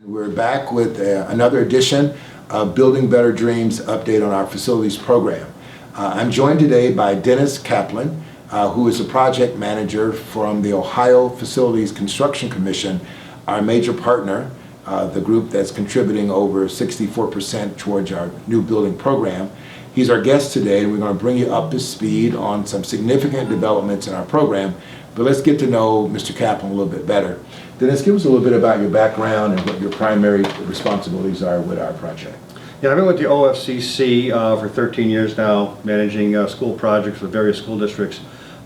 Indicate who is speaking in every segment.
Speaker 1: We're back with another edition of Building Better Dreams update on our facilities program. I'm joined today by Dennis Kaplan, who is a project manager from the Ohio Facilities Construction Commission, our major partner, the group that's contributing over 64% towards our new building program. He's our guest today, and we're going to bring you up to speed on some significant developments in our program. But let's get to know Mr. Kaplan a little bit better. Dennis, give us a little bit about your background and what your primary responsibilities are with our project.
Speaker 2: Yeah, I've been with the OFCC for 13 years now, managing school projects with various school districts.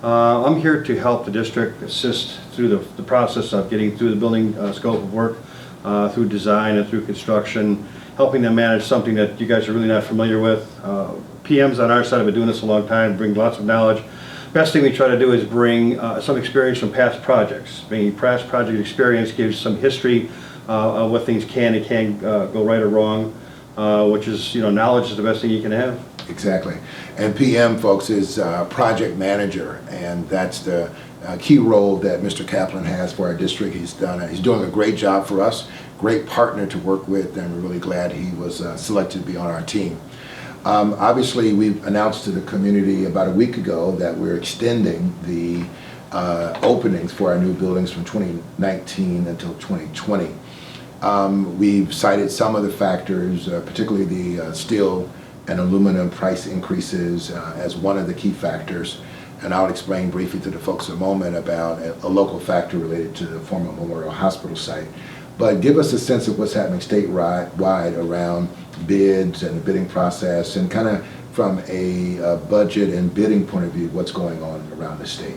Speaker 2: I'm here to help the district assist through the process of getting through the building scope of work, through design and through construction, helping them manage something that you guys are really not familiar with. PMs on our side have been doing this a long time, bring lots of knowledge. Best thing we try to do is bring some experience from past projects. Bringing past project experience gives some history of what things can and can't go right or wrong, which is, knowledge is the best thing you can have.
Speaker 1: Exactly. And PM, folks, is project manager, and that's the key role that Mr. Kaplan has for our district. He's doing a great job for us, great partner to work with, and we're really glad he was selected to be on our team. Obviously, we've announced to the community about a week ago that we're extending the openings for our new buildings from 2019 until 2020. We've cited some of the factors, particularly the steel and aluminum price increases as one of the key factors. And I'll explain briefly to the folks in a moment about a local factor related to the former Memorial Hospital site. But give us a sense of what's happening statewide around bids and the bidding process, and kind of from a budget and bidding point of view, what's going on around the state.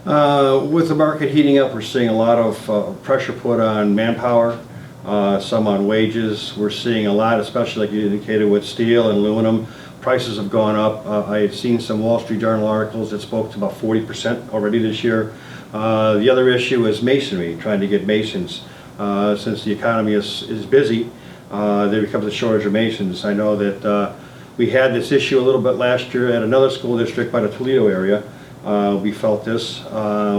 Speaker 2: With the market heating up, we're seeing a lot of pressure put on manpower, some on wages. We're seeing a lot, especially like you indicated with steel and aluminum. Prices have gone up. I had seen some Wall Street Journal articles that spoke to about 40% already this year. The other issue is masonry, trying to get masons. Since the economy is busy, there becomes a shortage of masons. I know that we had this issue a little bit last year at another school district by the Toledo area. We felt this,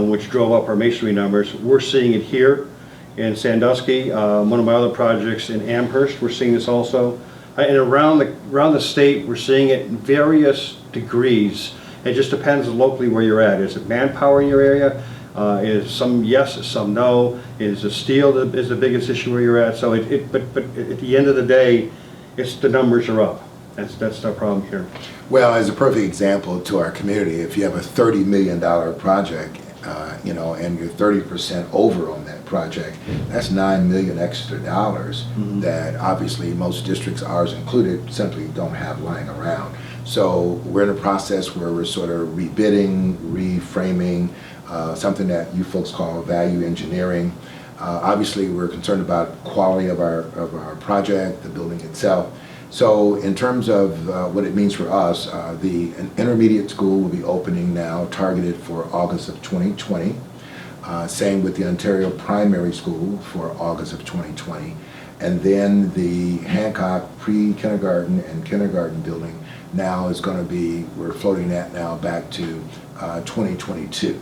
Speaker 2: which drove up our masonry numbers. We're seeing it here in Sandusky. One of my other projects in Amherst, we're seeing this also. And around the state, we're seeing it in various degrees. It just depends locally where you're at. Is it manpower in your area? Is some yes, some no? Is the steel is the biggest issue where you're at? So but at the end of the day, it's the numbers are up. That's the problem here.
Speaker 1: Well, as a perfect example to our community, if you have a $30 million project, and you're 30% over on that project, that's $9 million extra dollars that obviously most districts, ours included, simply don't have lying around. So we're in a process where we're sort of rebidding, reframing, something that you folks call value engineering. Obviously, we're concerned about quality of our project, the building itself. So in terms of what it means for us, an intermediate school will be opening now, targeted for August of 2020. Same with the Ontario Primary School for August of 2020. And then the Hancock pre-kindergarten and kindergarten building now is going to be, we're floating that now back to 2022.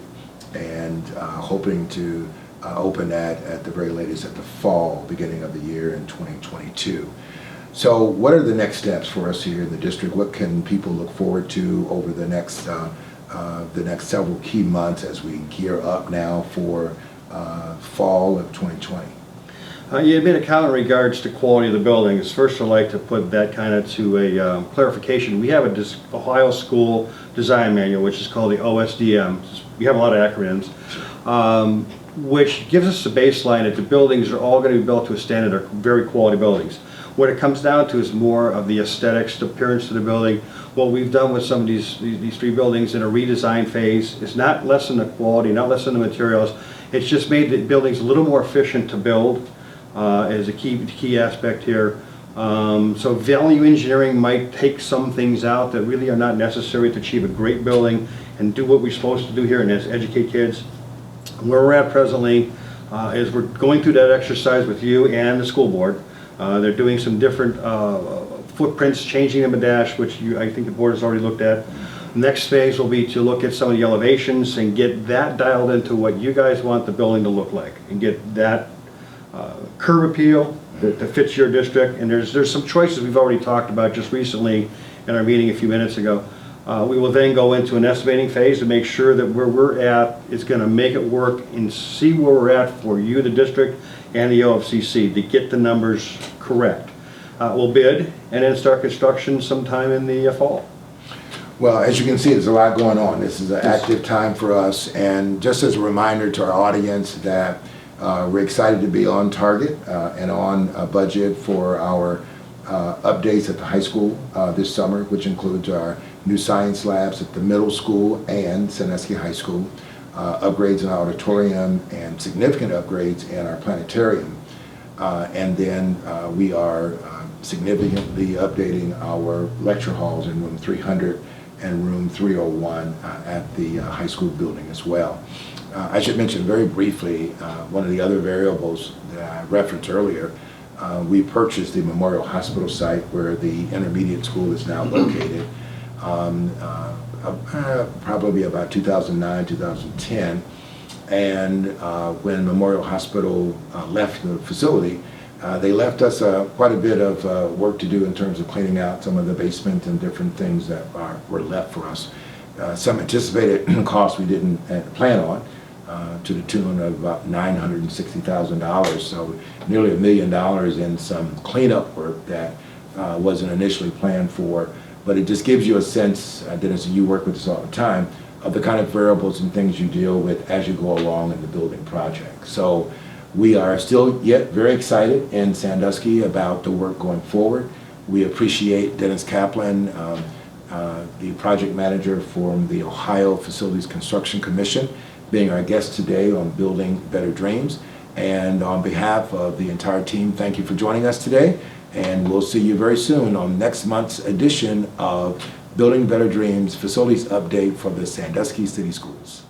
Speaker 1: And hoping to open that at the very latest at the fall, beginning of the year in 2022. So what are the next steps for us here in the district? What can people look forward to over the next several key months as we gear up now for fall of 2020?
Speaker 2: You made a comment in regards to quality of the buildings. First, I'd like to put that kind of to a clarification. We have a Ohio School Design Manual, which is called the OSDM. We have a lot of acronyms, which gives us a baseline that the buildings are all going to be built to a standard of very quality buildings. What it comes down to is more of the aesthetics, the appearance of the building. What we've done with some of these three buildings in a redesign phase is not lessen the quality, not lessen the materials. It's just made the buildings a little more efficient to build. Is a key aspect here. So value engineering might take some things out that really are not necessary to achieve a great building and do what we're supposed to do here, and that's educate kids. Where we're at presently is we're going through that exercise with you and the school board. They're doing some different footprints, changing them a dash, which I think the board has already looked at. Next phase will be to look at some of the elevations and get that dialed into what you guys want the building to look like, and get that curb appeal that fits your district, and there's some choices we've already talked about just recently in our meeting a few minutes ago. We will then go into an estimating phase to make sure that where we're at is going to make it work and see where we're at for you, the district, and the OFCC to get the numbers correct. We'll bid and then start construction sometime in the fall.
Speaker 1: Well, as you can see, there's a lot going on. This is an active time for us, and just as a reminder to our audience that we're excited to be on target and on budget for our updates at the high school this summer, which includes our new science labs at the middle school and Sandusky High School, upgrades in our auditorium, and significant upgrades in our planetarium. And then we are significantly updating our lecture halls in room 300 and room 301 at the high school building as well. I should mention very briefly one of the other variables that I referenced earlier. We purchased the Memorial Hospital site where the intermediate school is now located, probably about 2009, 2010. And when Memorial Hospital left the facility, they left us quite a bit of work to do in terms of cleaning out some of the basement and different things that were left for us. Some anticipated costs we didn't plan on, to the tune of about $960,000, so nearly $1 million in some cleanup work that wasn't initially planned for. But it just gives you a sense, Dennis, you work with us all the time, of the kind of variables and things you deal with as you go along in the building project. So we are still yet very excited in Sandusky about the work going forward. We appreciate Dennis Kaplan, the project manager from the Ohio Facilities Construction Commission, being our guest today on Building Better Dreams. And on behalf of the entire team, thank you for joining us today. And we'll see you very soon on next month's edition of Building Better Dreams Facilities Update for the Sandusky City Schools.